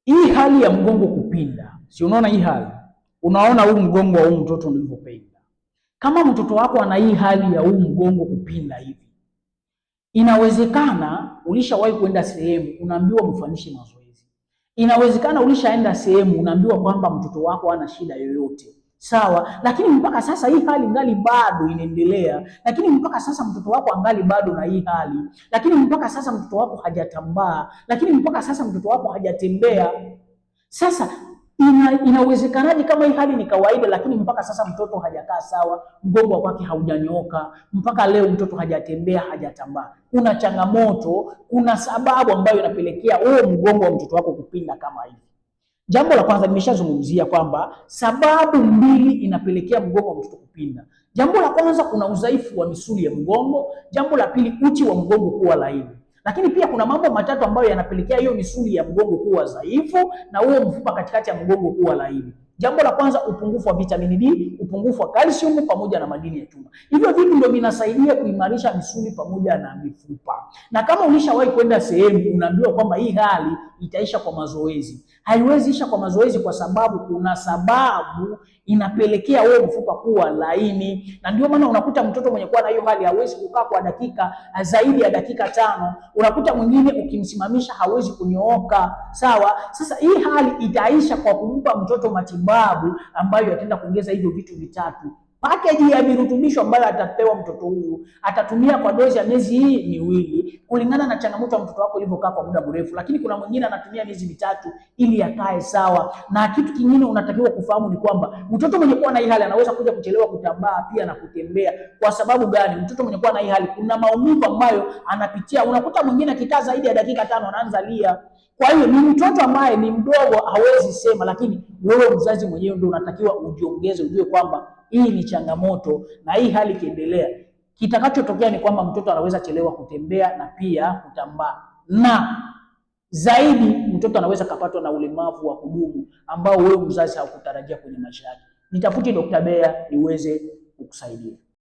Hii hali ya mgongo kupinda, si unaona hii hali? Unaona huu mgongo wa huu mtoto ulivyopinda. Kama mtoto wako ana hii hali ya huu mgongo kupinda hivi, inawezekana ulishawahi kwenda sehemu unaambiwa mfanyishe mazoezi. Inawezekana ulishaenda sehemu unaambiwa kwamba mtoto wako hana shida yoyote. Sawa, lakini mpaka sasa hii hali ngali bado inaendelea, lakini mpaka sasa mtoto wako angali bado na hii hali, lakini mpaka sasa mtoto wako hajatambaa, lakini mpaka sasa mtoto wako hajatembea. Sasa inawezekanaje kama hii hali ni kawaida, lakini mpaka sasa mtoto hajakaa sawa, mgongo wake haujanyooka, mpaka leo mtoto hajatembea, hajatambaa? Kuna changamoto, kuna sababu ambayo inapelekea huo mgongo wa mtoto wako kupinda kama hivi. Jambo la kwanza nimeshazungumzia kwamba sababu mbili inapelekea mgongo wa mtoto kupinda. Jambo la kwanza, kuna udhaifu wa misuli ya mgongo. Jambo la pili, uti wa mgongo kuwa laini. Lakini pia kuna mambo matatu ambayo yanapelekea hiyo misuli ya mgongo kuwa dhaifu na huo mfupa katikati ya mgongo kuwa laini. Jambo la kwanza, upungufu wa vitamini D, upungufu wa calcium pamoja na madini ya chuma. Hivyo vitu ndio vinasaidia kuimarisha misuli pamoja na mifupa. Na kama ulishawahi kwenda sehemu unaambiwa kwamba hii hali itaisha kwa mazoezi, haiwezi isha kwa mazoezi, kwa sababu kuna sababu inapelekea huo mfupa kuwa laini. Na ndio maana unakuta mtoto mwenye kuwa na hiyo hali hawezi kukaa kwa dakika zaidi ya dakika 5. Unakuta mwingine ukimsimamisha hawezi kunyooka. Sawa? Sasa hii hali itaisha kwa kumpa mtoto matibabu ambayo yataenda kuongeza hivyo vitu vitatu. Package ya virutubisho ambayo atapewa mtoto huyu atatumia kwa dozi ya miezi hii miwili kulingana na changamoto ya mtoto wako ilivyokaa kwa muda mrefu, lakini kuna mwingine anatumia miezi mitatu ili akae sawa. Na kitu kingine unatakiwa kufahamu ni kwamba mtoto mwenye kuwa na hii hali anaweza kuja kuchelewa kutambaa pia na kutembea. Kwa sababu gani? Mtoto mwenye kuwa na hii hali kuna maumivu ambayo anapitia. Unakuta mwingine akikaa zaidi ya dakika 5 anaanza lia. Kwa hiyo ni mtoto ambaye ni mdogo, hawezi sema, lakini wewe mzazi mwenyewe ndio unatakiwa ujiongeze, ujue kwamba hii ni changamoto, na hii hali ikiendelea, kitakachotokea ni kwamba mtoto anaweza chelewa kutembea na pia kutambaa, na zaidi mtoto anaweza kupatwa na ulemavu wa kudumu ambao wewe mzazi haukutarajia kwenye maisha yake. Nitafutie Dr. Bea niweze kukusaidia.